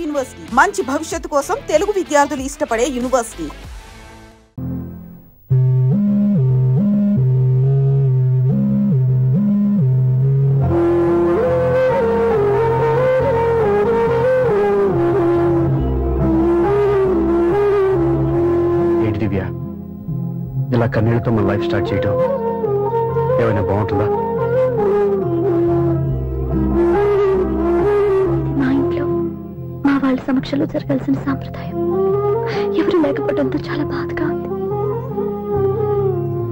University మంచి భవిష్యత్తు కోసం తెలుగు విద్యార్థులు ఇష్టపడే యూనివర్సిటీ. ఏంటి దివ్య, ఇలా కన్నీళ్లతో మన లైఫ్ స్టార్ట్ చేయటం ఏమైనా బాగుంటుందా? వాళ్ళ సమక్షంలో జరగాల్సిన సాంప్రదాయం ఎవరు లేకపోవడంతో చాలా బాధగా ఉంది.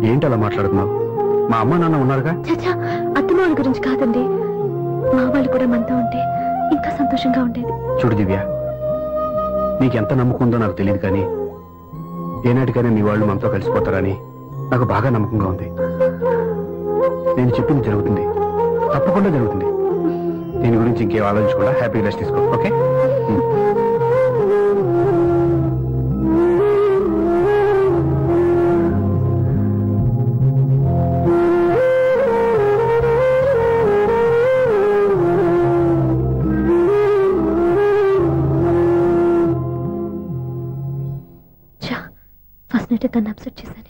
ఏంటి అలా మాట్లాడుతున్నావు? మా అమ్మ నాన్న ఉన్నారుగా. చచ్చా, అత్తమ్మ వాళ్ళ గురించి కాదండి, మా వాళ్ళు కూడా మనతో ఉంటే ఇంకా సంతోషంగా ఉండేది. చూడు దివ్య, నీకెంత నమ్మకం ఉందో నాకు తెలియదు, కానీ ఏనాటికైనా మీ వాళ్ళు మనతో కలిసిపోతారని నాకు బాగా నమ్మకంగా ఉంది. నేను చెప్పింది జరుగుతుంది, తప్పకుండా జరుగుతుంది. దీని గురించి ఇంకేం ఆలోచించకుండా హ్యాపీ రెస్ట్ తీసుకో. ఓకే? ఫస్ట్ నైట్ తను అప్సెట్ చేశాను.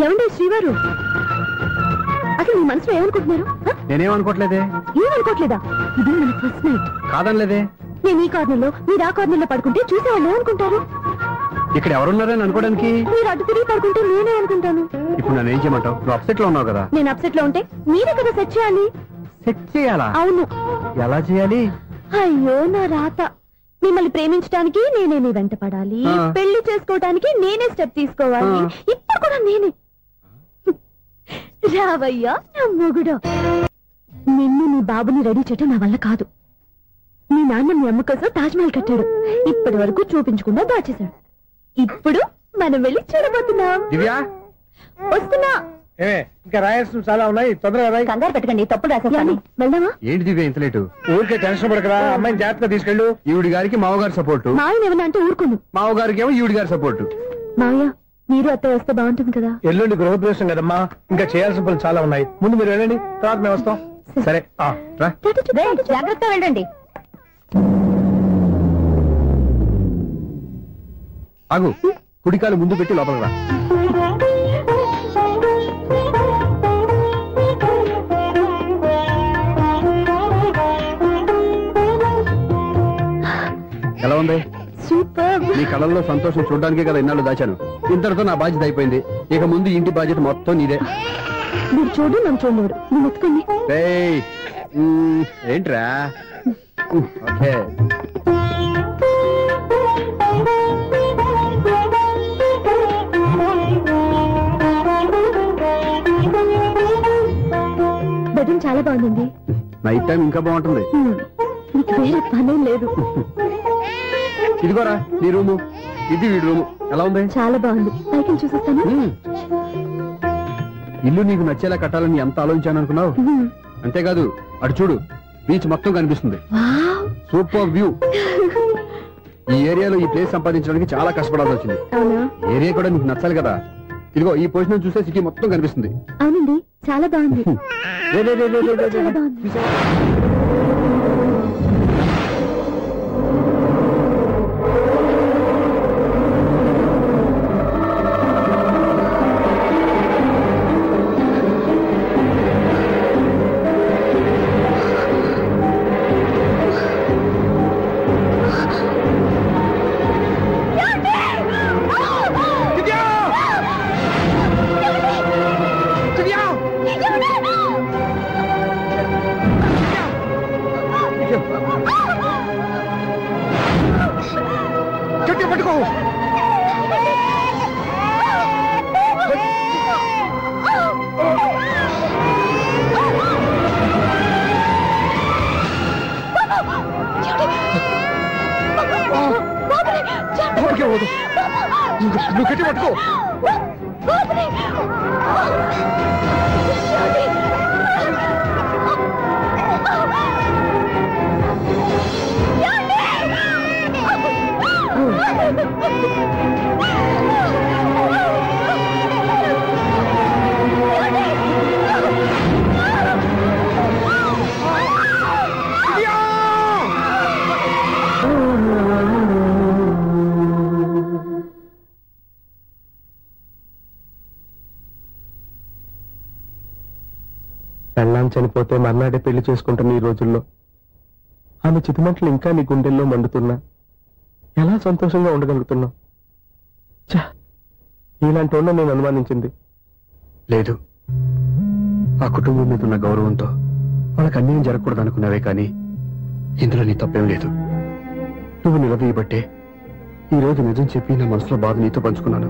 ఏమండి శ్రీవారు, అసలు మీ మనసులో ఏమనుకుంటున్నారు? నేనేమనుకోవట్లేదే. ఏమనుకోవట్లేదా? ఇది మన ఫస్ట్ నైట్. కాదనలేదే. నేను ఈ కార్నర్లో, మీరు ఆ కార్నర్లో పడుకుంటే చూసేవాళ్ళు ఏమనుకుంటారు? ఇక్కడ ఎవరున్నారని అనుకోవడానికి. మీరు అడ్డు తిరిగి పడుకుంటే నేనే అనుకుంటాను. ఇప్పుడు నన్ను ఏం చేయమంటావు? నువ్వు అప్సెట్ లో ఉన్నావు కదా. నేను అప్సెట్ లో ఉంటే మీరే కదా సెట్ చేయాలి. సెట్ చేయాలా? అవును. ఎలా చేయాలి? అయ్యో నా రాత. మిమ్మల్ని ప్రేమించడానికి నేనే మీ వెంట పడాలి, పెళ్లి చేసుకోవడానికి నేనే స్టెప్ తీసుకోవాలి. ఇప్పుడు కూడా నేనే. రావయ్యా నా మొగుడు. నిన్ను నీ బాబుని రెడీ చేయటం నా వల్ల కాదు. మీ నాన్న మీ అమ్మ కోసం తాజ్మహల్ కట్టాడు, ఇప్పటి వరకు చూపించకుండా దాచేశాడు. ఇప్పుడు మనం వెళ్ళి చూడబోతున్నాం. వస్తున్నా. ఇంకా రాయాల్సిన చాలా ఉన్నాయి, తొందరగా రాయి. కంగారు పెట్టకండి, తప్పుడు రాసేసాను. వెళ్దామా? ఏంటి దివ్య ఇంత లేటు? ఊరికే టెన్షన్ పడకరా, అమ్మాయిని జాగ్రత్తగా తీసుకెళ్ళు. ఈవిడి గారికి మావగారు సపోర్టు, మావయ్య ఏమన్నా అంటే ఊరుకుందు. మావగారికి ఏమో ఈవిడి గారి సపోర్టు. మావయ్య మీరు అత్తయ్య వస్తే బాగుంటుంది కదా. ఎల్లుండి గృహప్రవేశం కదమ్మా, ఇంకా చేయాల్సిన పనులు చాలా ఉన్నాయి. ముందు మీరు వెళ్ళండి, తర్వాత మేము వస్తాం. సరే జాగ్రత్తగా వెళ్ళండి. ఆగు, కుడికాలు ముందు పెట్టి లోపల రా. ఎలా ఉంది? సూపర్. నీ కళ్ళల్లో సంతోషం చూడడానికే కదా ఇన్నాళ్ళు దాచాను. ఇంతటితో నా బాధ్యత అయిపోయింది. ఇక ముందు ఇంటి బాధ్యత మొత్తం నీదే. మీరు చూడు, నన్ను చూడలేడు. నేను ఎత్తుకోండి. ఏంట్రా? ఓకే. బెడ్రూమ్ చాలా బాగుంది. నైట్ టైం ఇంకా బాగుంటుంది. నీకు వేరే పనేం లేదు. ఇదిగోరా నీ రూము, ఇది వీడి రూము. ఎలా ఉంది? చాలా బాగుంది. పైకి చూసేస్తాను. ఇల్లు నీకు నచ్చేలా కట్టాలని ఎంత ఆలోచించాను అనుకున్నావు? అంతేకాదు, అటు చూడు, బీచ్ మొత్తం కనిపిస్తుంది. Super view. ఈ ఏరియాలో ఈ ప్లేస్ సంపాదించడానికి చాలా కష్టపడాల్సి వచ్చింది. ఏరియా కూడా నీకు నచ్చాలి కదా. ఇదిగో ఈ పొజిషన్ చూస్తే సిటీ మొత్తం కనిపిస్తుంది. అవునండి, చాలా బాగుంది. నువ్వు గట్టి పట్టుకో. పెళ్ళాం చనిపోతే మర్నాడే పెళ్లి చేసుకుంటున్న ఈ రోజుల్లో ఆమె చితిమంటలు ఇంకా నీ గుండెల్లో మండుతున్నా ఎలా సంతోషంగా ఉండగలుగుతున్నావు? ఇలాంటి వాళ్ళ నేను అనుమానించింది లేదు. ఆ కుటుంబం మీద ఉన్న గౌరవంతో వాళ్ళకి అన్యాయం జరగకూడదు అనుకున్నావే కానీ ఇందులో నీ తప్పేం లేదు. నువ్వు నిలదీయబట్టే ఈ రోజు నిజం చెప్పి నా మనసులో బాధ నీతో పంచుకున్నాను.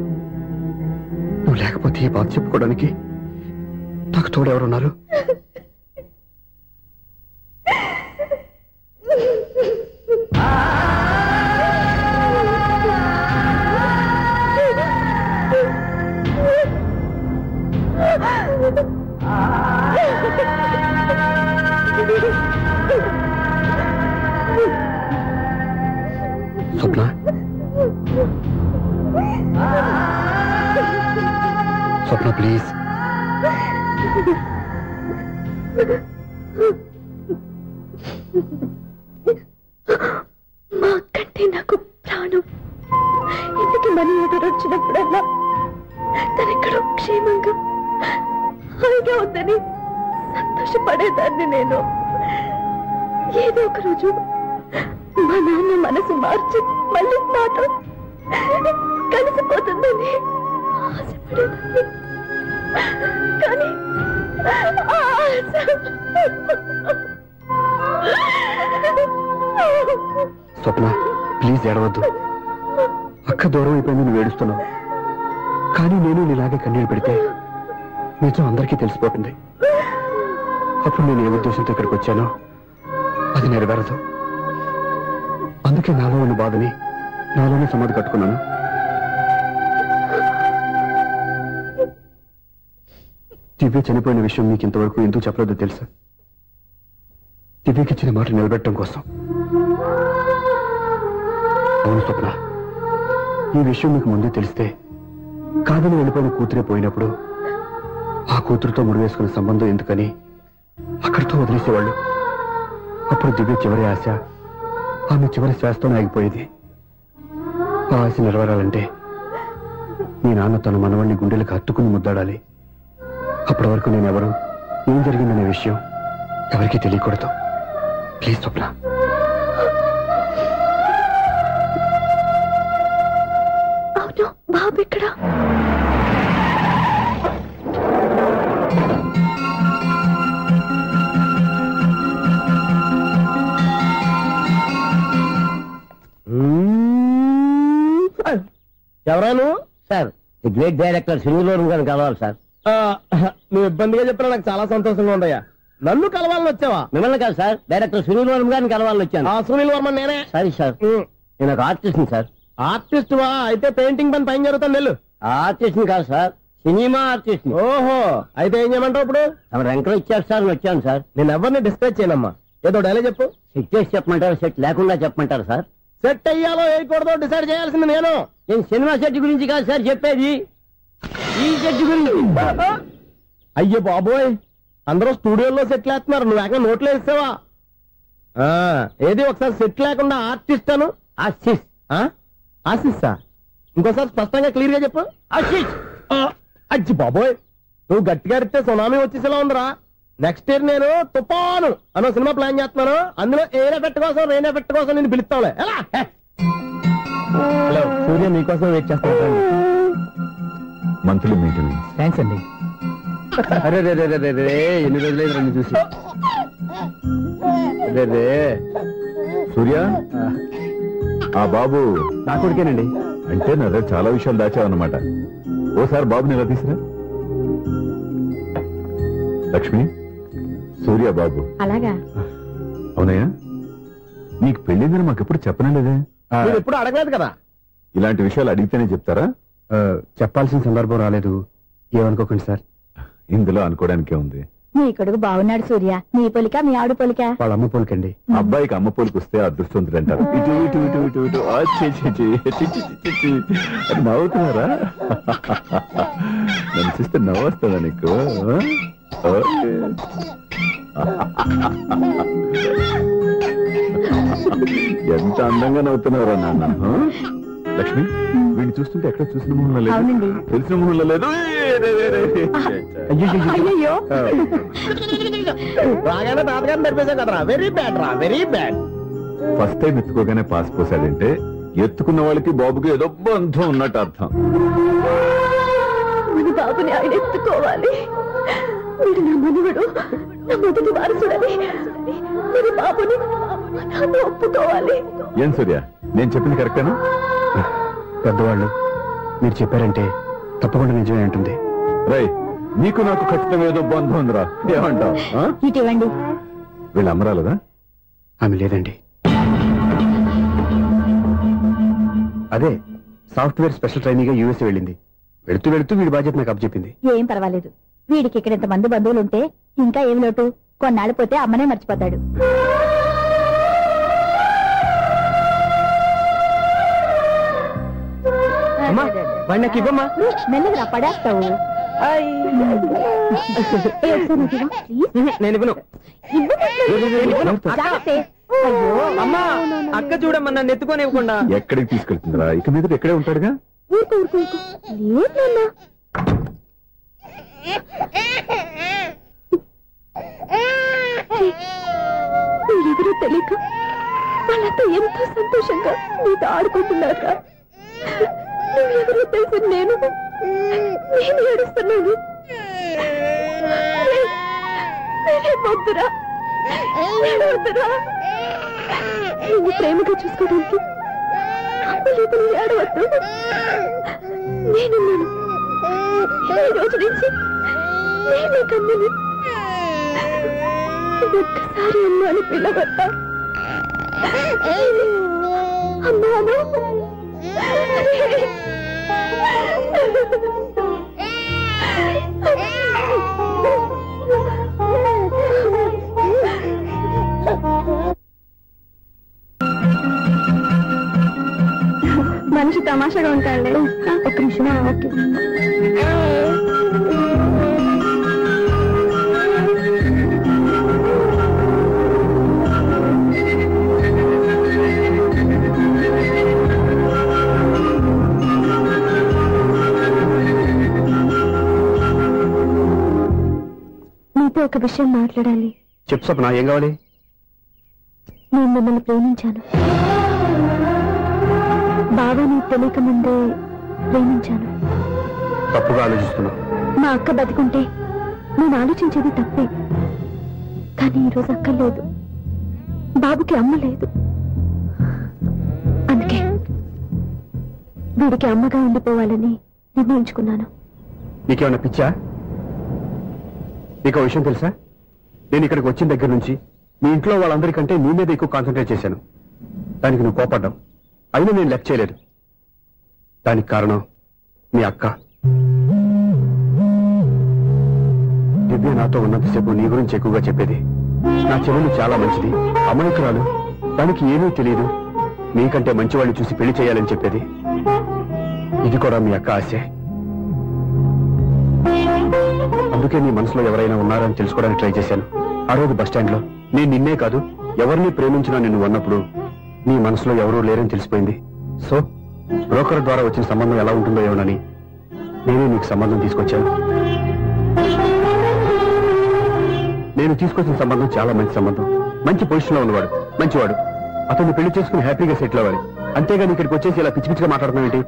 నువ్వు లేకపోతే ఈ బాధ చెప్పుకోవడానికి నాకు తోడెవరున్నారు? స్వప్న, స్వప్న ప్లీజ్. మా అక్కంటే నాకు ప్రాణం. ఇంటికి మనీ ఆర్డర్ వచ్చినప్పుడల్లా తనెక్కడో క్షేమంగా హాయిగా ఉందని సంతోషపడేదాన్ని నేను. ఏదో ఒక రోజు మా నాన్న మనసు మార్చి మళ్ళీ నాతో కలిసిపోతుందని ఆశపడేదాన్ని. కానీ స్వప్న ప్లీజ్ ఏడవద్దు. అక్క దూరం అయిపోయింది, నువ్వు ఏడుస్తున్నావు. కానీ నేను నీలాగే కన్నీళ్ళు పెడితే నిజం అందరికీ తెలిసిపోతుంది. అప్పుడు నేను ఏ ఉద్దేశంతో ఇక్కడికి వచ్చానో అది నెరవేరదు. అందుకే నాలో ఉన్న బాధని నాలోనే సమాధి కట్టుకున్నాను. దివ్య చనిపోయిన విషయం మీకు ఇంతవరకు ఎందుకు చెప్పలేదో తెలుసా? దివ్యకి ఇచ్చిన మాట నిలబెట్టడం కోసం. అవును స్వప్న, ఈ విషయం మీకు ముందే తెలిస్తే కాదని వెళ్ళిపోయిన కూతురే పోయినప్పుడు ఆ కూతురుతో ముడివేసుకున్న సంబంధం ఎందుకని అక్కడితో వదిలేసేవాళ్ళు. అప్పుడు దివ్య చివరి ఆశ ఆమె చివరి శ్వాసతోనే ఆగిపోయేది. ఆ ఆశ నెరవేరాలంటే మీ నాన్న తన మనవణ్ణి గుండెలకు హత్తుకుని ముద్దాడాలి. అప్పటి వరకు నేను ఎవరు, ఏం జరిగిందనే విషయం ఎవరికీ తెలియకూడదు. ప్లీజ్ స్వప్న. అవును, బాబు ఇక్కడ. ఎవరాను? Sir, the great director Srinivasam గారిని కలవాలి సార్. నువ్వు ఇబ్బందిగా చెప్పినా నాకు చాలా సంతోషంగా ఉందయ్యా. నన్ను కలవాలని వచ్చావా? మిమ్మల్ని కాదు సార్, డైరెక్టర్ శ్రీనివాసం గారిని కలవాలని వచ్చాను. సునీల్ వర్మ నేనే. సారీ సార్, నేను ఒక ఆర్టిస్ట్ సార్. ఆర్టిస్ట్ వా? అయితే పెయింటింగ్ పని పైన జరుగుతుంది వెళ్ళు. ఆర్టిస్ట్ కాదు సార్, సినిమా ఆర్టిస్ట్. ఓహో, అయితే ఏం చేయమంటావు ఇప్పుడు? తమ ఎంకరేజ్ ఇచ్చారు సార్, వచ్చాను సార్. నేను ఎవరిని డిస్కస్ చేయనమ్మా. ఏదో డైలాగ్ చెప్పు. సెట్ చేసి చెప్పమంటారు, సెట్ లేకుండా చెప్పమంటారు సార్? సెట్ అయ్యాలో వేయకూడదో డిసైడ్ చేయాల్సింది నేను. సినిమా సెట్ గురించి కాదు సార్ చెప్పేది, ఈ సెట్ గురించి. అయ్యో బాబోయ్, అందరూ స్టూడియోలో సెట్ లేస్తున్నారు, నువ్వు ఏకంగా నోట్లో వేస్తావా? ఏది ఒకసారి సెట్ లేకుండా ఆర్టిస్ట్ అను. ఆర్టిస్ట్. ఆశిస్తా? ఇంకోసారి స్పష్టంగా క్లియర్ గా చెప్పు. ఆర్టిస్ట్. అజ్జి బాబోయ్, నువ్వు గట్టిగా అడితే సునామీ వచ్చేసేలా ఉందిరా. నెక్స్ట్ ఇయర్ నేను తుఫాను అనో సినిమా ప్లాన్ చేస్తున్నాను. అందులో ఎయిర్ ఎఫెక్ట్ కోసం, రెయిన్ ఎఫెక్ట్ కోసం నేను పిలుస్తావులే. ఎలా? హలో సూర్య, మీకోసం వెయిట్ చేస్తాను. Monthly maintenance. థ్యాంక్స్ అండి. అరే రే రే రే రే, ఎన్ని రోజులైంది రండి చూసి. రే సూర్య, ఆ బాబు నా కొడుకేనండి. అంటే నా దగ్గర చాలా విషయాలు దాచావన్నమాట. ఓసారి బాబుని ఇలా తీసురా. లక్ష్మి, సూర్య బాబు. అలాగా? అవునయ్యా, నీకు పెళ్ళిందని మాకెప్పుడు చెప్పనలేదే? మీరు ఎప్పుడు అడగలేదు కదా. ఇలాంటి విషయాలు అడిగితేనే చెప్తారా? చెప్పాల్సిన సందర్భం రాలేదు, ఏమనుకోకండి సార్. ఇందులో అనుకోవడానికే ఉంది. నీ కొడుకు బాగున్నాడు సూర్య. నీ పొలిక, మీ ఆవిడ పొలిక? వాళ్ళ అమ్మ పోలికండి. అబ్బాయికి అమ్మ పోలికి వస్తే అదృష్టవంతుడు అంటారు. ఇటు ఇటు ఇటు ఇటు ఇటు అది నవ్వుతున్నారా? నన్ను చూస్తే నవ్వొస్తుందా నీకు? ఎంత అందంగా నవ్వుతున్నారా నాన్న. లక్ష్మి వీడిని చూస్తుంటే ఎక్కడ చూసిన మొహంలో లేదు, అవునండి. తెలిసిన మొహంలో లేదు. అయ్యో బాగానే తాతగారిని నడిపేశాం కదరా. వెరీ బ్యాడ్ రా, వెరీ బ్యాడ్. ఫస్ట్ టైం ఎత్తుకోగానే పాస్ పోసాడంటే ఎత్తుకున్న వాళ్ళకి బాబుకి ఏదో బంధం ఉన్నట్టు అర్థం. మన బాబుని ఆయన ఎత్తుకోవాలి. వీడు నా మనవడు, నా మొదటి వారసుడని మన బాబుని నాన్న ఒప్పుకోవాలి. ఏం సూర్య, నేను చెప్పింది కరెక్టేనా? పెద్దవాళ్ళు మీరు చెప్పారంటే తప్పకుండా నిజమే ఉంటుంది. రై, నీకు నాకు ఖచ్చితంగా ఏదో బంధం ఉందిరా, ఏమంటావు? ఇటీవండి. వీళ్ళు అమ్మరాలదా? ఆమె లేదండి. అదే సాఫ్ట్వేర్ స్పెషల్ ట్రైనింగ్ గా యూఎస్ వెళ్ళింది. వెళుతూ వెళుతూ వీడి బాధ్యత నాకు అప్పచెప్పింది. ఏం పర్వాలేదు. వీడికి ఇక్కడ ఇంతమంది బంధువులు ఉంటే ఇంకా ఏం లోటు. కొన్నాళ్ళు పోతే అమ్మనే మర్చిపోతాడు. నాకు ఇవ్వమ్మా. మెల్లగా పడేస్తావు. నేను ఇవ్వను. అమ్మా, అక్క చూడమ్మా, నన్ను ఎత్తుకొని ఇవ్వకుండా. ఎక్కడికి తీసుకెళ్తుందిరా? ఇక మీద ఇక్కడే ఉంటాడుగా. ఎవరో తెలియక వాళ్ళంతా ఎంతో సంతోషంగా నీతో ఆడుకుంటున్నారా? నువ్వెవరో తెలిసి నేను ఏడుస్తున్నాను. వద్దురా, వద్దురా. నువ్వు ప్రేమగా చూసుకోవడానికి అమ్మలేదు, ఏడవద్దు. నేనున్నాను. ఈ రోజు నుంచి నేనే కమ్మని. ఒక్కసారి అమ్మాని పిల్లవద్దా? అమ్మాను. మనిషి తమాషాగా ఉంటాడు. ఒక్క నిమిషం. ఓకే. నీతో ఒక విషయం మాట్లాడాలి. చెప్పు స్వప్న, ఏం కావాలి? నేను మిమ్మల్ని ప్రేమించాను. బాగా నీకు తెలియక ముందే ప్రేమించాను. తప్పుగా ఆలోచిస్తున్నా. మా అక్క బతికుంటే నేను ఆలోచించేది తప్పే. కానీ ఈరోజు అక్క లేదు, బాబుకి అమ్మ లేదు. అందుకే వీడికి అమ్మగా ఉండిపోవాలని నిర్ణయించుకున్నాను. నీకేమన్నా పిచ్చా? నీకు విషయం తెలుసా? నేను ఇక్కడికి వచ్చిన దగ్గర నుంచి మీ ఇంట్లో వాళ్ళందరికంటే నీ మీద ఎక్కువ కాన్సన్ట్రేట్ చేశాను. దానికి నువ్వు కోపడ్డావు. అయినా నేను లెక్క చేయలేదు. దానికి కారణం మీ అక్క. దివ్య నాతో ఉన్నంతసేపు నీ గురించి ఎక్కువగా చెప్పేది. నా చెవులు చాలా మంచిది, అమాయకురాలు, దానికి ఏమీ తెలియదు, నీకంటే మంచివాళ్ళని చూసి పెళ్లి చేయాలని చెప్పేది. ఇది కూడా మీ అక్క ఆశే. అందుకే నీ మనసులో ఎవరైనా ఉన్నారని తెలుసుకోవడానికి ట్రై చేశాను. ఆ రోజు బస్టాండ్ లో నేను నిన్నే కాదు ఎవరిని ప్రేమించినా నిన్ను అన్నప్పుడు నీ మనసులో ఎవరూ లేరని తెలిసిపోయింది. సో బ్రోకర్ ద్వారా వచ్చిన సంబంధం ఎలా ఉంటుందో ఏమోనని నేనే నీకు సంబంధం తీసుకొచ్చాను. నేను తీసుకొచ్చిన సంబంధం చాలా మంచి సంబంధం. మంచి పొజిషన్ లో ఉన్నవాడు, మంచివాడు. అతన్ని పెళ్లి చేసుకుని హ్యాపీగా సెటిల్ అవ్వాలి. అంతేగాని ఇక్కడికి వచ్చేసి ఇలా పిచ్చి పిచ్చిగా మాట్లాడుతున్నావు ఏంటి?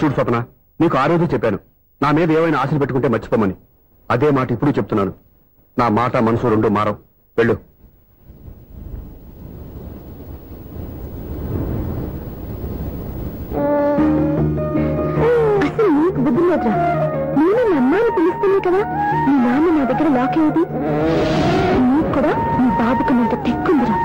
చూడు స్వప్న, నీకు ఆ రోజు చెప్పాను నా మీద ఏమైనా ఆశలు పెట్టుకుంటే మర్చిపోమని. అదే మాట ఇప్పుడు చెప్తున్నాను. నా మాట మనసు రెండు మారవు. వెళ్ళు. అసలు నీకు బుద్ధి లేదురా. నేను మీ అమ్మాయిని పిలుస్తుంది కదా, మీ నాన్న నా దగ్గర లాక్ అయ్యేది. నీకు కూడా నీ బాబుకు నంత తెక్కుందిరా.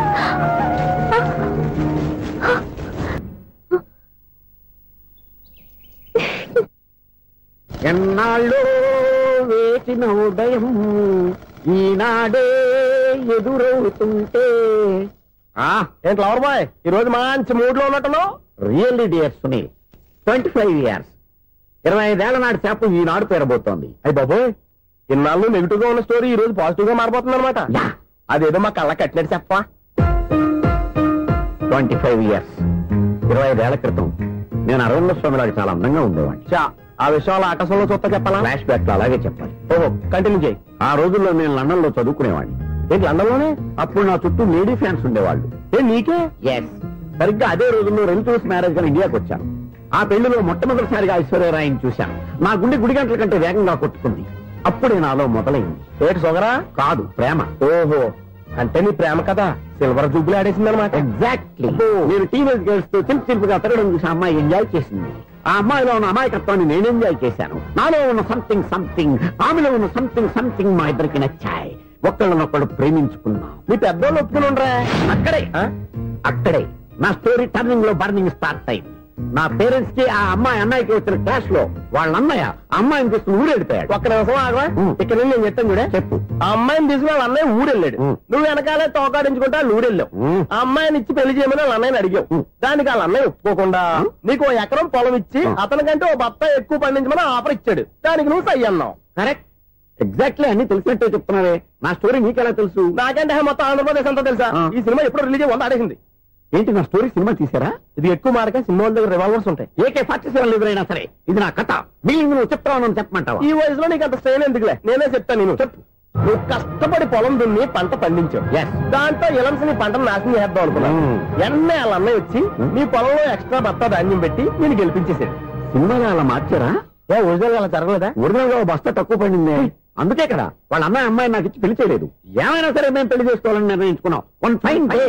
ఎన్నాళ్ళు వేసిన ఉదయం ఈనాడే ఎదురవుతుంటే. ఏంటి లవర్ బాయ్, ఈ రోజు మంచి మూడ్ లో ఉన్నట్టును? రియల్లీ డియర్ సునీల్, 25 years, 25 ఏళ్ల నాటి చేప ఈనాడు పేరబోతోంది. అయ్యి బాబోయ్, ఇన్నాళ్ళు నెగిటివ్ గా ఉన్న స్టోరీ ఈ రోజు పాజిటివ్ గా మారిపోతుంది అనమాట. అదేదో మా కళ్ళ కట్టినట్టు చెప్పా. 25 years, 25 ఏళ్ల క్రితం నేను అరవింద స్వామి లాగా చాలా అందంగా ఉండేవాడిని. ఆ విషయాలు ఆకాశంలో చూస్తా చెప్పాలా? ఫ్లాష్ బ్యాక్ లో అలాగే చెప్పాలి. ఓహో, కంటిన్యూ చేయి. ఆ రోజుల్లో నేను లండన్ లో చదువుకునేవాడిని. ఏంటి లండన్ లోనే? అప్పుడు నా చుట్టూ లేడీ ఫ్యాన్స్ ఉండేవాళ్ళు. నీకే? ఎస్. సరిగ్గా అదే రోజుల్లో రిలేటివ్స్ మ్యారేజ్ గా ఇండియాకి వచ్చాను. ఆ పెళ్లిలో మొట్టమొదటిసారిగా ఐశ్వర్యరాయని చూశాను. నా గుండె గుడి గంటల కంటే వేగంగా కొట్టుకుంది. అప్పుడే నాలో మొదలైంది. ఏటి సొగరా? కాదు, ప్రేమ. ఓహో, అంటే నీ ప్రేమ కదా సిల్వర్ జూబ్లీ ఆడేసిందనమాట. ఎగ్జాక్ట్లీ. నేను టీనేజ్ గర్ల్స్ తో చిలుపుగా తిరగడం చూసి అమ్మాయి ఎంజాయ్ చేసింది. ఆ అమ్మాయిలో ఉన్న అమాయకత్వాన్ని నేను ఎంజాయ్ చేశాను. నాలో ఉన్న సంథింగ్ ఆమెలో ఉన్న సంథింగ్ మా ఇద్దరికి నచ్చాయి. ఒక్కళ్ళనొక్కడు ప్రేమించుకున్నాం. నీ పెద్దోళ్ళు ఒప్పుకుని ఉండరా? అక్కడే నా స్టోరీ టర్నింగ్ లో బర్నింగ్ స్టార్ట్ అయింది. నా పేరెంట్స్ కి ఆ అమ్మాయి అన్నయ్యకి వచ్చిన క్లాష్ లో వాళ్ళ అన్నయ్య అమ్మాయిని తీసుకుని ఊరెళ్ళిపోయాడు. ఒక్క నిమిషం ఆగవా? ఇక్కడ నేను చెప్తాను చూడే. చెప్పు. ఆ అమ్మాయిని తీసుకుని వాళ్ళ అన్నయ్య ఊరెళ్ళాడు. నువ్వు వెనకాలే తోకాడించుకుంటా ఊరెళ్ళావు. ఆ అమ్మాయిని ఇచ్చి పెళ్లి చేయమని వాళ్ళ అన్నయ్యని అడిగావు. దానికి వాళ్ళ అన్నయ్య ఒప్పుకోకుండా నీకు 1 ఎకరం పొలం ఇచ్చి అతనికంటే 1 బత్తాయి ఎక్కువ పండించమని ఆఫర్ ఇచ్చాడు. దానికి నువ్వు సై అన్నావు. కరెక్ట్. ఎగ్జాక్ట్లీ అన్ని తెలిసినట్టే చెప్తున్నావే. నా స్టోరీ నీకెలా తెలుసు? నాకంటే మొత్తం ఆంధ్రప్రదేశ్ అంతా తెలుసా? ఈ సినిమా ఎప్పుడు రిలీజ్ 100 ఆడేసింది. ఏంటి, నా స్టోరీ సినిమా తీసారా? ఇది ఎక్కువ మార్కే సినిమా వాళ్ళ దగ్గర రివాల్వర్స్ ఉంటాయి. AK-47 ఎదురైనా సరే ఇది నా కథ. మిగిలింది నువ్వు చెప్తావు చెప్పమంటావా? ఈ వయసులో నీకు అంత స్ట్రెయిన్ ఎందుకులే, నేనే చెప్తాను. నేను చెప్పు. నువ్వు కష్టపడి పొలం దున్ని పంట పండించావు. దాంతో ఇలంస్ నీ పంటను నాశనం చేద్దాం అనుకున్నావు. ఎన్నే వాళ్ళ అన్నయ్య వచ్చి నీ పొలంలో ఎక్స్ట్రా బత్తా ధాన్యం పెట్టి నేను గెలిపించేసాడు. సినిమాలో అలా మార్చారా? ఒరిజినల్ అలా జరగలేదా? ఒరిజినల్ గా బస్తా తక్కువ పడింది. అందుకే కదా వాళ్ళ అమ్మాయి నాకు ఇచ్చి పెళ్లి చేయలేదు. ఏమైనా సరే మేము పెళ్లి చేసుకోవాలని నిర్ణయించుకున్నాం. One fine day.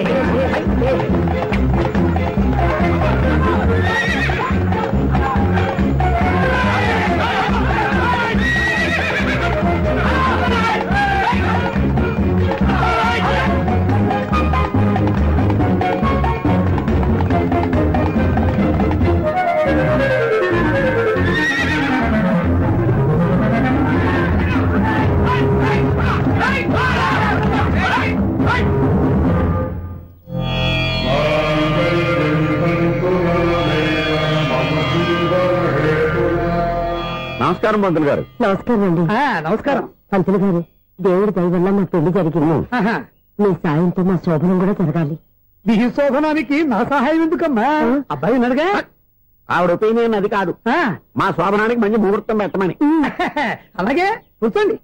నమస్కారం పంతులు గారు. నమస్కారం అండి. నమస్కారం పంతులు గారు, దేవుడి దయ వల్ల మా పెళ్లి జరిగింది. మీ సాయంతో మా శోభనం కూడా జరగాలి. మీ శోభనానికి నా సహాయం ఎందుకమ్మా? అబ్బాయి ఉన్నాడుగా. ఆవిడ ఒపీనియన్ అది కాదు. మా శోభనానికి మంచి ముహూర్తం పెట్టమని. అలాగే కూర్చోండి.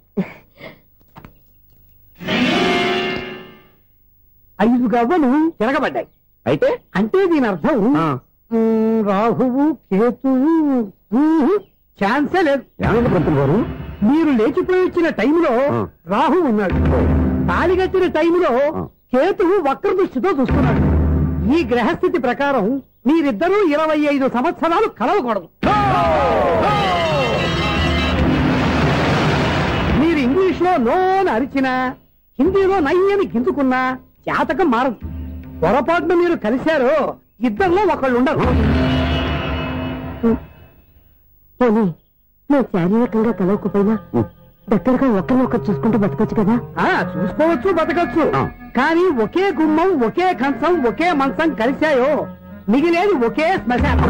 5 గవ్వలు తిరగబడ్డాయి. అయితే అంటే దీని అర్థం రాహువు కేతువు ఛాన్సే లేదు. ఏమైంది పంతులు గారు? మీరు లేచిపోయి వచ్చిన టైంలో రాహు ఉన్నాడు. తాళిగట్టిన టైంలో కేతువు వక్ర దృష్టితో చూస్తున్నాడు. ఈ గ్రహస్థితి ప్రకారం మీరిద్దరూ 25 సంవత్సరాలు కలవకూడదు. మీరు ఇంగ్లీష్ లో నోని అరిచినా, హిందీలో నయ్యని గింజుకున్నా జాతకం మారదు. పొరపాటున మీరు కలిశారో ఇద్దరిలో ఒకళ్ళు ఉండరు. మేము శారీరకంగా కలవకపోయినా దగ్గరగా ఒకరినొకరు చూసుకుంటూ బతకొచ్చు కదా. చూసుకోవచ్చు, బతకచ్చు. కానీ ఒకే గుమ్మం, ఒకే కంచం, ఒకే మంచం కలిశాయో మిగిలేది ఒకే శ్మశానం.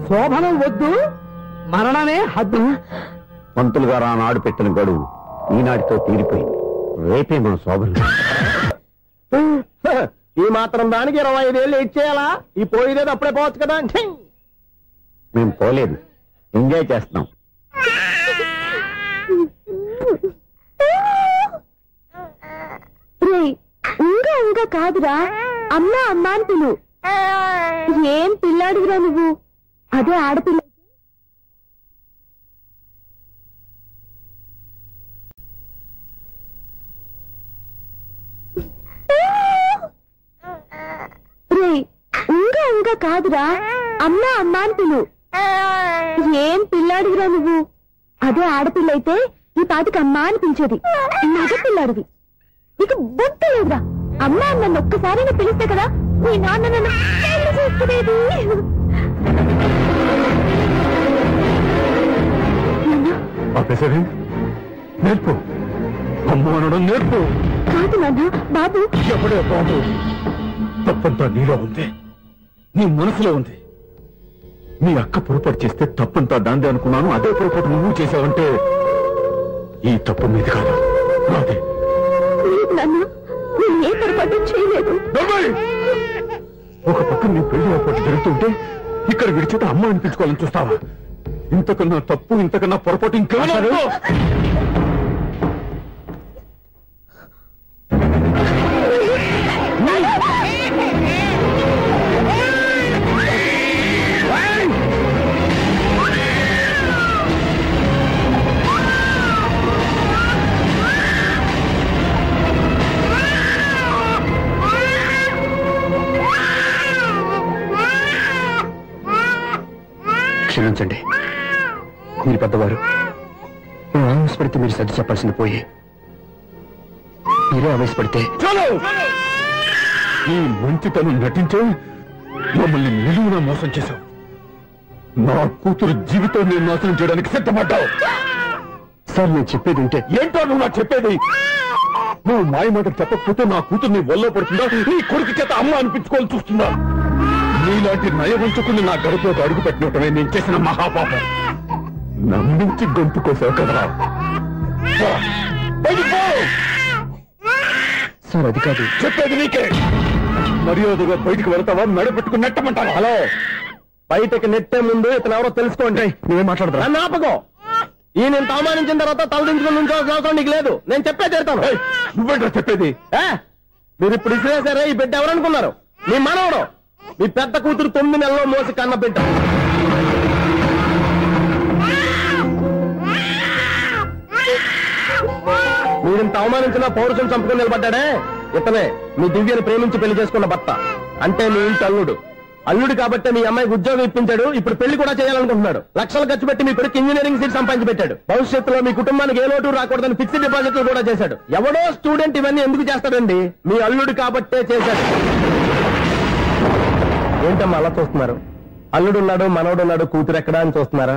శోభనం వద్దు, మరణమే హద్దు. పంతులు గారు ఆనాడు పెట్టిన గడువు ఈనాటితో తీరిపోయింది. రేపే మన శోభనం. ఈ మాత్రం దానికి 25 ఏళ్ళు ఇచ్చేయాలా? ఈ పోయేదేది అప్పుడే పోవచ్చు కదా. మేము పోలేదు, ఎంజాయ్ చేస్తున్నాం. ఇంకా కాదురా, అమ్మా అమ్మా అని పిలు. ఏం పిల్లాడివిరా నువ్వు? అదే ఆడపిల్ల. ఇంకా కాదురా, అమ్మా అమ్మా అని పిలు. ఏం పిల్లాడివిరా నువ్వు? అదే ఆడపిల్ల అయితే ఈ పాటికి అమ్మా అని పిలిచేది. మగ పిల్లాడివి. నీకు బుద్ధి లేదురా. అమ్మా నన్ను ఒక్కసారైనా పిలిస్తే కదా మీ నాన్న నన్ను పెళ్లి చేసుకునేది. నేర్పు, అమ్మ అనడం నేర్పు. కాదు నాన్న, బాబు. ఎప్పుడే బాబు, తప్పంతా నీలో ఉంది, నీ మనసులో ఉంది. నీ అక్క పొరపాటు చేస్తే తప్పంతా దాందే అనుకున్నాను. అదే పొరపాటు నువ్వు చేసావంటే ఈ తప్పు మీద కాదు, నాదే. నాన్న, నేను ఏ పొరపాటు చేయలేదు. ఒక పక్క నీ పెళ్లి ఏర్పాటు జరుగుతుంటే ఇక్కడ విడిచేత అమ్మ అనిపించుకోవాలని చూస్తావా? ఇంతకన్నా తప్పు, ఇంతకన్నా పొరపాటు ఇంకా క్షమించండి, మీరు పెద్దవారు. నేను ఆవేశపడితే మీరు సర్ది చెప్పాల్సింది పోయి మీరే ఆవేశపడితే చాలు. ఈ మంచితనం నటించే మమ్మల్ని నిలువున మోసం చేశావు. నా కూతురు జీవితం నేను నాశనం చేయడానికి సిద్ధపడ్డావు. సార్, నేను చెప్పేది ఉంటే ఏంటో నువ్వు నాకు చెప్పేది? నువ్వు మాయ మాట చెప్పకపోతే నా కూతురు నీ ఒళ్ళో పడుతుందా, నీ కొడుకు చేత అమ్మ అనిపించుకోవాలని చూస్తుందా? నీలాంటి నయవంచుకుని నా గడపలోకి అడుగు పెట్టినటమే నేను చేసిన మహాపాపం. నమ్మించి గొంతు కోసావు కదరా. సార్, అది కాదు. చెప్పేది నీకే. మర్యాదగా బయటికి వెళ్తావా, నడపెట్టుకుని నెట్టమంటావా? హలో, బయటకి నెట్టే ముందు ఇతను ఎవరో తెలుసుకోండి. నువ్వే మాట్లాడదా? నన్ను ఆపకో. ఈ నేను అవమానించిన తర్వాత తలదించుకుని ఉంచాల్సిన అవసరం నీకు లేదు. నేను చెప్పే తీరుతాను. నువ్వేంటో చెప్పేది? మీరు ఇప్పుడు ఇసిరేసారే, ఈ బిడ్డ ఎవరనుకున్నారు? మీ మనవడు, మీ పెద్ద కూతురు 9 నెలల్లో మోసి కన్న బిడ్డ. మీరింత అవమానించిన పౌరుషం చంపుకుని నిలబడ్డాడే ఇతనే మీ దివ్యని ప్రేమించి పెళ్లి చేసుకున్న భర్త. అంటే మీ ఇంటి అల్లుడు. అల్లుడు కాబట్టి మీ అమ్మాయికి ఉద్యోగం ఇప్పించాడు. ఇప్పుడు పెళ్లి కూడా చేయాలనుకుంటున్నాడు. లక్షలు ఖర్చు పెట్టి మీ కొడుకు ఇంజనీరింగ్ సీట్ సంపాదించి పెట్టాడు. భవిష్యత్తులో మీ కుటుంబానికి ఏ లోటు రాకూడదని ఫిక్స్డ్ డిపాజిట్లు కూడా చేశాడు. ఎవడో స్టూడెంట్ ఇవన్నీ ఎందుకు చేస్తాడండి? మీ అల్లుడు కాబట్టే చేశాడు. ఏంటమ్మా అలా చూస్తున్నారు? అల్లుడున్నాడు, మనవడున్నాడు, కూతురు ఎక్కడా అని చూస్తున్నారా?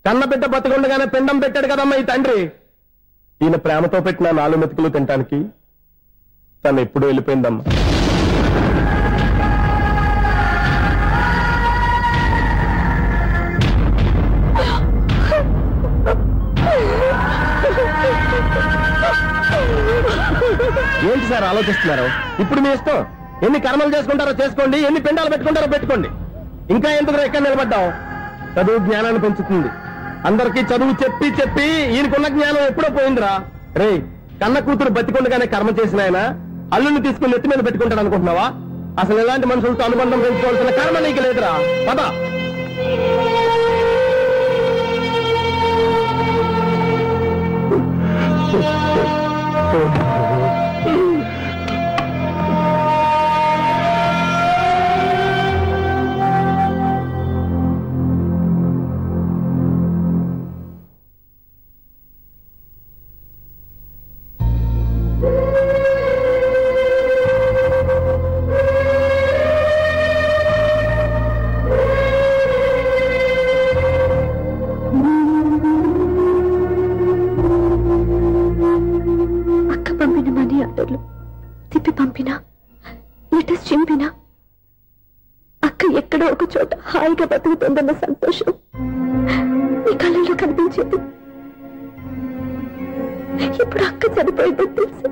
కన్నబిడ్డ బతికుండగానే పిండం పెట్టాడు కదమ్మా ఈ తండ్రి. ఈయన ప్రేమతో పెట్టిన 4 మెతుకులు తినటానికి తను ఎప్పుడు వెళ్ళిపోయిందమ్మా. ఏంటి సార్ ఆలోచిస్తున్నారు? ఇప్పుడు మీ ఇష్టం. ఎన్ని కర్మలు చేసుకుంటారో చేసుకోండి, ఎన్ని పిండాలు పెట్టుకుంటారో పెట్టుకోండి. ఇంకా ఎందుకు ఎక్కడ నిలబడ్డావు? చదువు జ్ఞానాన్ని పెంచుతుంది. అందరికీ చదువు చెప్పి చెప్పి ఈయనకున్న జ్ఞానం ఎప్పుడో పోయిందిరా. రే, కన్న కూతురు బతికొండగానే కర్మ చేసిన ఆయన అల్లుని తీసుకుని నెత్తి మీద పెట్టుకుంటాడు అనుకుంటున్నావా? అసలు ఎలాంటి మనుషులతో అనుబంధం పెంచుకోవాల్సిన కర్మ నీకు లేదురా. పద. తిప్పి పంపినా, లెటర్స్ చింపినా అక్క ఎక్కడో ఒక చోట హాయిగా బతుకుతుందన్న సంతోషం ఈ కళ్ళలో కనిపించేది. ఇప్పుడు అక్క చనిపోయిందని తెలిసి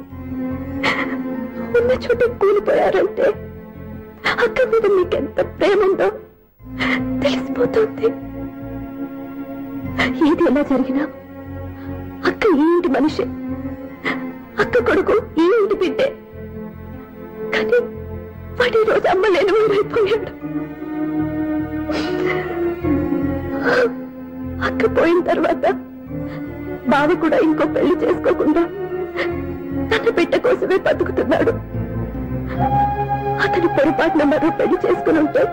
ఉన్న చోట కూలిపోయారంటే అక్క మీద మీకెంత ప్రేమ ఉందో తెలిసిపోతుంది. ఏది ఎలా జరిగినా అక్క ఈ ఇంటి మనిషి, అక్క కొడుకు ఈ ఇంటి బిడ్డే. కానీ వాడి రోజు అమ్మ లేని ఊరైపోయాడు. అక్క పోయిన తర్వాత బావ కూడా ఇంకో పెళ్లి చేసుకోకుండా తన బిడ్డ కోసమే బతుకుతున్నాడు. అతను పొరపాటున మరో పెళ్లి చేసుకుని ఉంటే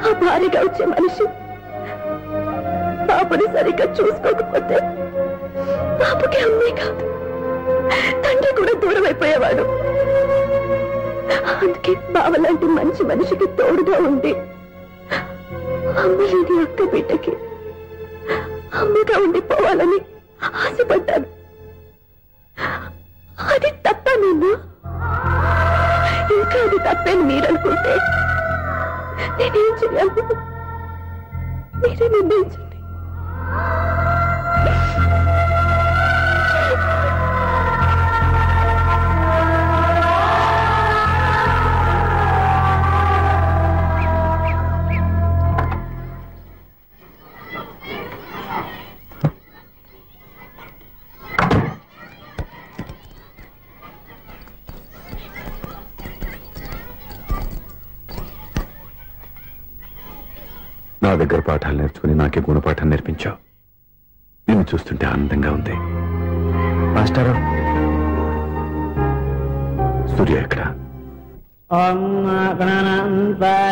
ఆ భారీగా వచ్చే మనిషి బాబుని సరిగ్గా చూసుకోకపోతే బాబుకి అమ్మే కాదు తండ్రి కూడా దూరం అయిపోయేవాడు. అందుకే బావలాంటి మంచి మనిషికి తోడుగా ఉండి అమ్మలేని అక్క బిడ్డకి అమ్మగా ఉండిపోవాలని ఆశపడ్డాను. అది తప్ప నేను ఇంకా అది తప్పని మీరనుకుంటే నేనేం చేయాలి? మీరే నిర్ణయించండి. నా దగ్గర పాఠాలు నేర్చుకుని నాకే గుణపాఠం నేర్పించావు. నిన్ను చూస్తుంటే ఆనందంగా ఉంది. మాస్టారు, సూర్య ఎక్కడ? ఓం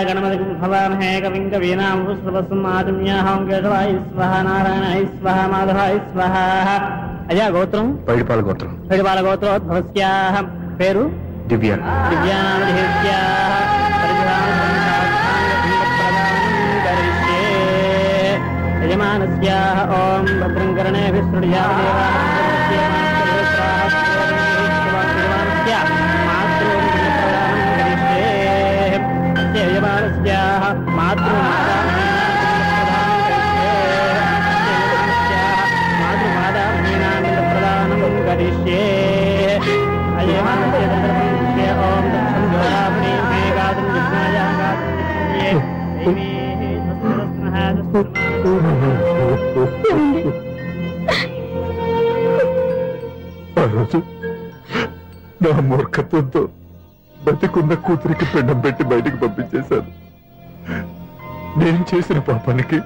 గణపతి భవామహే కవిం కవీనాం పుష్పవస్సుమాజమ్యాహం కేశవాయ స్వహ నారాయణాయ స్వహ మాధవాయ స్వహ. అయ్యా గోత్రం? పైడిపాల గోత్రం. పైడిపాల గోత్రోద్భవస్యాః. పేరు? దివ్య. దివ్యానామధేస్యాః. యజమానస్యాః ఓం భద్రం కర్ణేభిః శృణుయామ ఆ రోజు నా మూర్ఖత్వంతో బతికున్న కూతురికి పిండం పెట్టి బయటికి పంపించేశాను. నేను చేసిన పాపానికి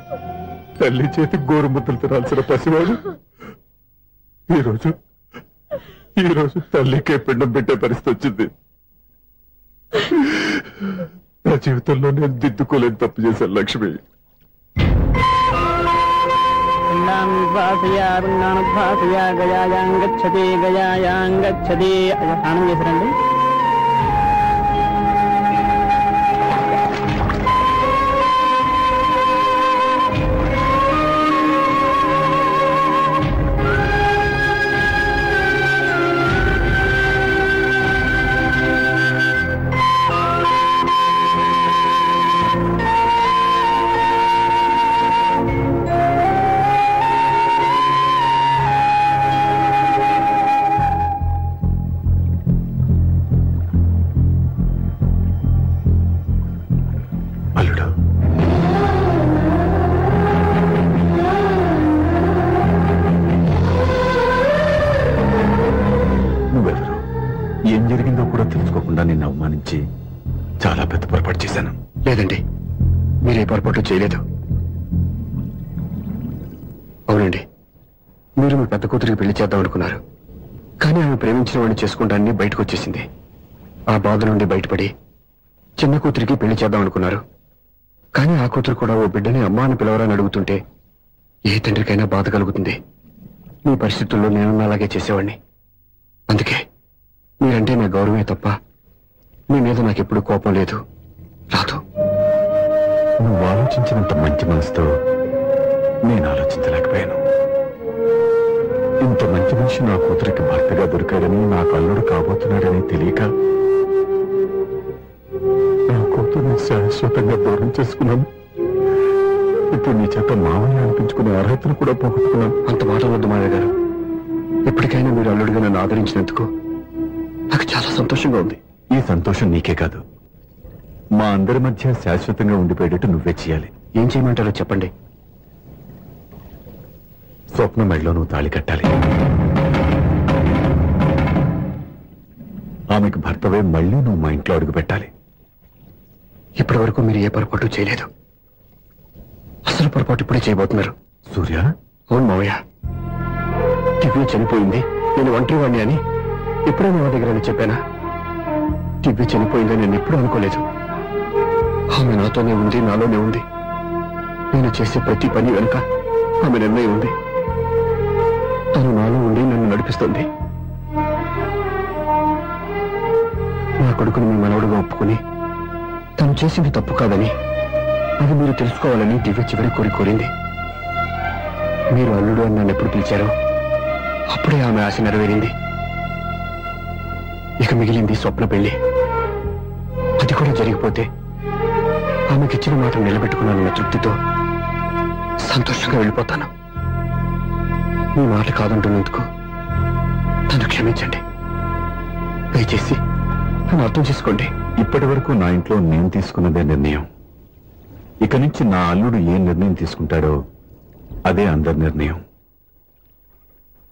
తల్లి చేతి గోరుముద్దలు తినాల్సిన పసివాడు ఈ రోజు తల్లికే పిండం పెట్టే పరిస్థితి వచ్చింది. నా జీవితంలో నేను దిద్దుకోలేని తప్పు చేశాను లక్ష్మి. గయాయాంగచ్చతి గయాయాంగచ్చతి. స్నానం చేశారండి? ఏం జరిగిందో కూడా తెలుసుకోకుండా నిన్ను అవమానించి చాలా పెద్ద పొరపాటు చేశాను. లేదండి, మీరే పొరపాటు చేయలేదు. అవునండి, మీరు మీ పెద్ద కూతురికి పెళ్లి చేద్దాం అనుకున్నారు. కానీ ఆమె ప్రేమించిన వాడిని చేసుకుంటానని బయటకు వచ్చేసింది. ఆ బాధ నుండి బయటపడి చిన్న కూతురికి పెళ్లి చేద్దాం అనుకున్నారు. కానీ ఆ కూతురు కూడా ఓ బిడ్డని అమ్మా అని పిలవరని అడుగుతుంటే ఏ తండ్రికైనా బాధ కలుగుతుంది. మీ పరిస్థితుల్లో నేను అలాగే చేసేవాడిని. అందుకే మీరంటే నా గౌరవమే తప్ప మీ మీద నాకెప్పుడు కోపం లేదు, రాదు. నువ్వు ఆలోచించినంత మంచి మనసుతో నేను ఆలోచించలేకపోయాను. ఇంత మంచి మనిషి నా కూతురికి భర్తగా దొరికాడని, నాకు అల్లుడు కాబోతున్నాడని తెలియక నా కూతుర్ని శాశ్వతంగా దూరం చేసుకున్నాను. ఇప్పుడు నీ చేత మామయ్య అనిపించుకునే అర్హతను కూడా పోగొట్టుకున్నాను. అంత మాట వద్దు మామయ్య గారు. ఎప్పటికైనా మీరు అల్లుడిగా నన్ను ఆదరించినందుకు నాకు చాలా సంతోషంగా ఉంది. ఈ సంతోషం నీకే కాదు, మా అందరి మధ్య శాశ్వతంగా ఉండిపోయేటట్టు నువ్వే చేయాలి. ఏం చేయమంటారో చెప్పండి. స్వప్న మెడలో నువ్వు తాళి కట్టాలి. ఆమెకు భర్తవే మళ్ళీ నువ్వు మా ఇంట్లో అడుగు పెట్టాలి. ఇప్పటి వరకు మీరు ఏ పొరపాటు చేయలేదు. అసలు పొరపాటు ఇప్పుడే చేయబోతున్నారు. సూర్య? అవును మావయ్య, దివ్య చనిపోయింది, నేను ఒంటరి వాణ్ణి అని ఎప్పుడూ మా దగ్గర చెప్పానా? దివ్య చనిపోయిందని నేను ఎప్పుడూ అనుకోలేదు. ఆమె నాతోనే ఉంది, నాలోనే ఉంది. నేను చేసే ప్రతి పని వెనుక ఆమె నిర్ణయం ఉంది. తను నాలో ఉండి నన్ను నడిపిస్తుంది. నా కొడుకుని మీ మనవడుగా ఒప్పుకుని తను చేసింది తప్పు కాదని, అది మీరు తెలుసుకోవాలని దివ్య చివరి కోరింది. మీరు అల్లుడు అని నన్ను ఎప్పుడు పిలిచారో అప్పుడే ఆమె ఆశ నెరవేరింది. ఇక మిగిలింది స్వప్న పెళ్లి. అది కూడా జరిగిపోతే ఆమెకిచ్చిన మాట నిలబెట్టుకున్నానన్న తృప్తితో సంతోషంగా వెళ్ళిపోతాను. మీ మాట కాదంటున్నందుకు నన్ను క్షమించండి. దయచేసి నన్ను అర్థం చేసుకోండి. ఇప్పటి వరకు నా ఇంట్లో నేను తీసుకున్నదే నిర్ణయం. ఇక నుంచి నా అల్లుడు ఏ నిర్ణయం తీసుకుంటాడో అదే అందరి నిర్ణయం.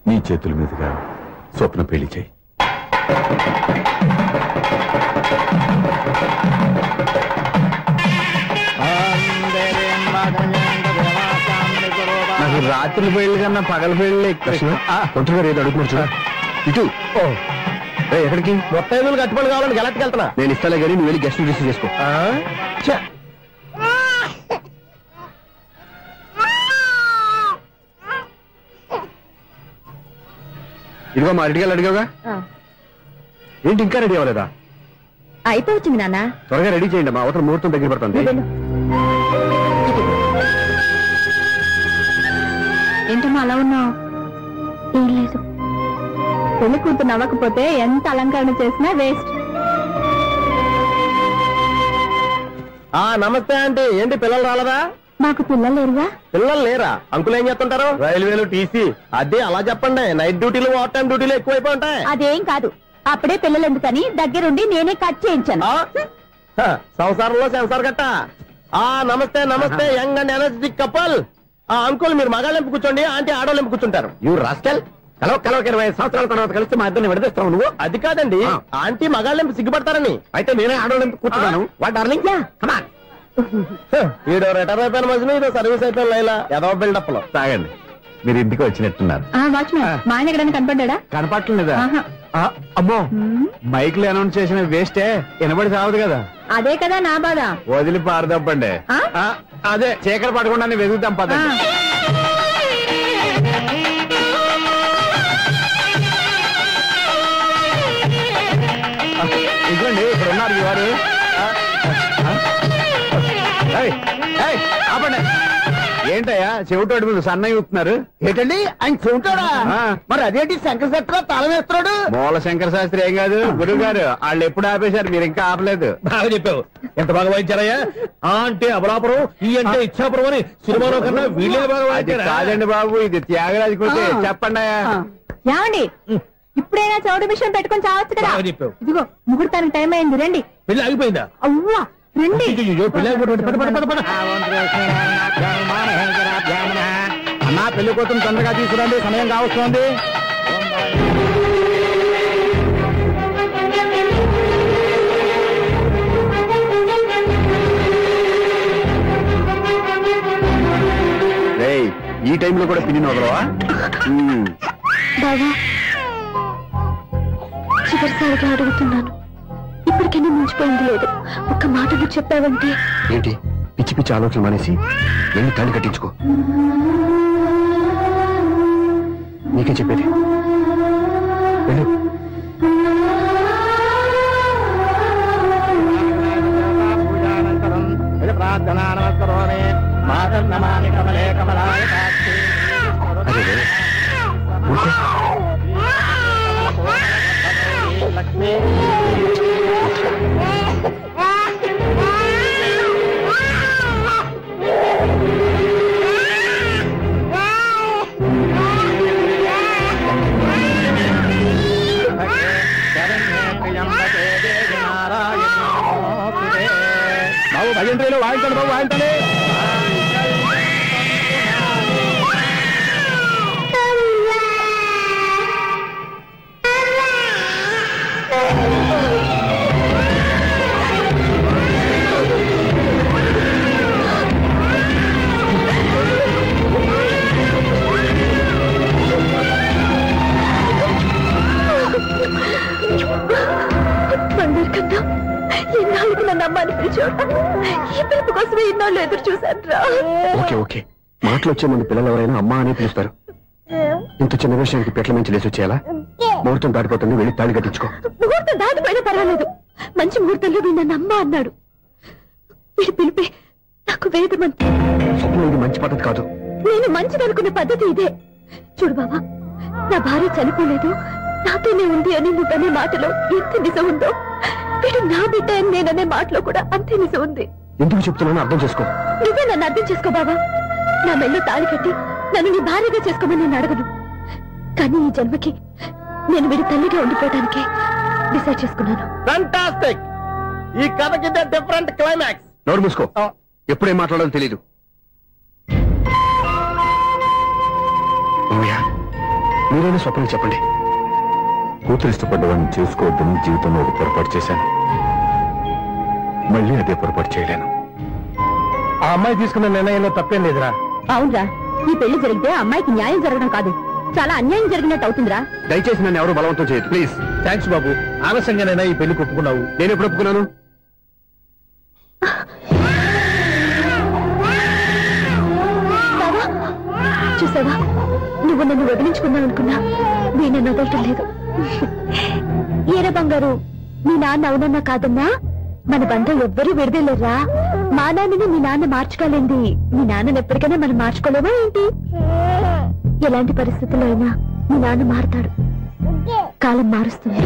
నీ చేతుల మీదుగా స్వప్న పెళ్లి చేయి. ఓం దేవీం వాదనం రాత్రి పెళ్లి కన్నా పగల పెళ్లి కొంచెం ఏదో అడుగుతున్నారు చూడ ఇటు ఎక్కడికి మొత్తం ఐదులు కట్టుబడి కావాలని గెలట్కి వెళ్తున్నా. నేను ఇస్తాలే కానీ నువ్వు వెళ్ళి గెస్ట్ రిసీవ్ చేసుకో. ఇదిగో మా రెడీగా అడిగావుగా, ఏంటి ఇంకా రెడీ అవ్వలేదా? అయిపోవచ్చింది నాన్న, త్వరగా రెడీ చేయండి, మా అవతల ముహూర్తం దగ్గర పడుతుంది. ఏంటమ్మా అలా ఉన్నావు? ఏం లేదు, పెళ్లి కూతురు నవ్వకపోతే ఎంత అలంకరణ చేసినా వేస్ట్. నమస్తే ఆంటీ, ఏంటి పిల్లలు రాలదా? మాకు పిల్లలు లేరుగా. పిల్లలు లేరా? అంకులు ఏం చేస్తుంటారు? రైల్వేలు, టీసీ. అదే అలా చెప్పండి, నైట్ డ్యూటీలు ఓవర్ టైం డ్యూటీలు ఎక్కువైపోయి ఉంటాయి. అదేం కాదు, అప్పుడే పిల్లలు ఎందుకని దగ్గరుండి నేనే కట్ చేయించాను. సంసారంలో సెన్సార్ గట్ట. నమస్తే నమస్తే, young and energetic couple. Uncle మీరు మగాళ్ళు ఎంపు కూర్చోండి, ఆంటీ ఆడోళ్ళు ఎంపు కూర్చుంటారు. యూ రాస్కెల్, కలవ 20 సంవత్సరాల తర్వాత కలిసి మా ఇద్దరిని విడదీస్తావు నువ్వు. అది కాదండి, ఆంటీ మగాళ్ళు ఎంపు సిగ్గుపడతారని. అయితే నేనే ఆడోళ్ళు కూర్చున్నాను. What darling, come on. ఈడో రిటైర్ అయిపోయిన మధ్యన ఇదో సర్వీస్ అయిపోయిన లైలా ఏదో బిల్డప్ లో. తాగండి, మీరు ఇంటికి వచ్చినట్టున్నారు. వాచ్మెన్ మా ఆయన ఎక్కడైనా కనపడ్డా? కనపట్లేదా? అమ్మో, మైక్ లో అనౌన్స్ చేసిన వేస్టే, వినబడి సావదు కదా. అదే కదా నా బాధ. వదిలి పారదప్పండి. అదే చీకటి పడకుండా వెతుకుతాం పదండి. ఇదిగోండి ఇక్కడ ఉన్నారు ఈ వారు. ఆపండి. ఏంటయ్యా చెవిటోడి మీద సన్నయ్య చూస్తున్నారు? ఏంటండి ఆయన చెబుతాడా? మరి అదేంటి శంకర శక్తిలో తాళం వేస్తున్నాడు? మూల శంకర శాస్త్రి ఏం కాదు, గురువు గారు వాళ్ళు ఎప్పుడు ఆపేశారు, మీరు ఇంకా ఆపలేదు. బాగా చెప్పావు, ఎంత బాగా వాయించారయ్యా. అంటే అబలాపురం, ఈ అంటే ఇచ్చాపురం అని సినిమాలో కన్నా వీళ్ళే బాగా వాయించారు. కాదండి బాబు, ఇది త్యాగరాజ కృతి. చెప్పండి అయ్యా. ఏమండి, ఇప్పుడైనా చౌడు మిషన్ పెట్టుకొని చావచ్చు కదా. చెప్పావు. ఇదిగో ముహూర్తానికి టైం అయింది, రండి. పెళ్లి ఆగిపోయిందా? అవ్వా రండి. అన్నా పెళ్లి కూతురు తొందరగా తీసుకురండి, సమయం కావస్తుంది. ఈ టైంలో కూడా పిన్ని వదలవా? బావా, చివరిసారిగా అడుగుతున్నాను, ఇప్పటికైనా మించిపోయింది లేదు. ఒక్క మాట నువ్వు చెప్పావంటే. ఏంటి పిచ్చి పిచ్చి ఆలోచన మానేసి వెళ్ళి తాళి కట్టించుకో. నీకే చెప్పేది, వెళ్ళు. బాబు భజంత్రీలు వాయించండి, బాబు వాయించండి. ఇన్నాళ్ళకి నన్ను అమ్మాని పిలిచాడు. ఈ పిలుపు కోసమే ఇన్నాళ్ళు ఎదురు చూశాను రా. ఓకే ఓకే, మాటలు వచ్చే ముందు పిల్లలు ఎవరైనా అమ్మా అని పిలుస్తారు. ఇంత చిన్న విషయానికి పెట్ల నుంచి లేచి వచ్చేయాలా? ముహూర్తం దాటిపోతుంది, వెళ్ళి తాళి కట్టించుకో. ముహూర్తం దాటిపోయినా పర్వాలేదు, మంచి ముహూర్తంలో వీడు నన్ను అమ్మ అన్నాడు. వీడి పిలిపే నాకు వేదమంతా. స్వప్నం, ఇది మంచి పద్ధతి కాదు. నేను మంచిదనుకునే పద్ధతి ఇదే. చూడు బాబా, నా భార్య చనిపోలేదు, నాతోనే ఉంది అని నువ్వనే మాటలో ఎంత నిజం ఉందో, వీడు నా బిడ్డ అని నేననే మాటలో కూడా అంతే నిజం ఉంది. ఎందుకు చెప్తున్నానో అర్థం చేసుకో. నువ్వే నన్ను అర్థం చేసుకో బాబా. నా మెళ్ళో తాళి కట్టి నన్ను నీ భార్యగా చేసుకోమని నేను అడగను, కానీ ఈ జన్మకి నేను వీడి తల్లిగా ఉండిపోవడానికి డిసైడ్ చేసుకున్నాను. ఫెంటాస్టిక్, ఈ కథకి డిఫరెంట్ క్లైమాక్స్. నోరు మూసుకో, ఎప్పుడేం మాట్లాడాలో తెలీదు. మీరైనా స్వప్నం చెప్పండి. కూతురు ఇష్టపడ్డవాడిని చేసుకోవద్దని జీవితంలో ఒక పొరపాటు చేశాను, మళ్ళీ అదే పొరపాటు చేయలేను. ఆ అమ్మాయి తీసుకున్న నిర్ణయంలో తప్పేం లేదురా. అవునరా, ఈ పెళ్లి జరిగితే అమ్మాయికి న్యాయం జరగడం కాదు, చాలా అన్యాయం జరిగినట్టు అవుతుందిరా. దయచేసి నన్ను ఎవరు బలవంతం చేయదు ప్లీజ్. థ్యాంక్స్ బాబు, ఆలస్యంగానైనా ఈ పెళ్లి ఒప్పుకున్నావు. నేను ఎప్పుడు ఒప్పుకున్నాను? చూసావా, నువ్వు నన్ను వదిలించుకుందాం అనుకున్నా నేను వదలటం లేదు. ఏరే బంగారు, మీ నాన్న అవునన్నా కాదన్నా మన బంధం ఎవ్వరూ విడదలేరా. మా నాన్నని మీ నాన్న మార్చుకోలేంది, మీ నాన్నని ఎప్పటికైనా మనం మార్చుకోలేమా ఏంటి? ఎలాంటి పరిస్థితుల్లో అయినా మీ నాన్న మారుతాడు, కాలం మారుస్తుంది.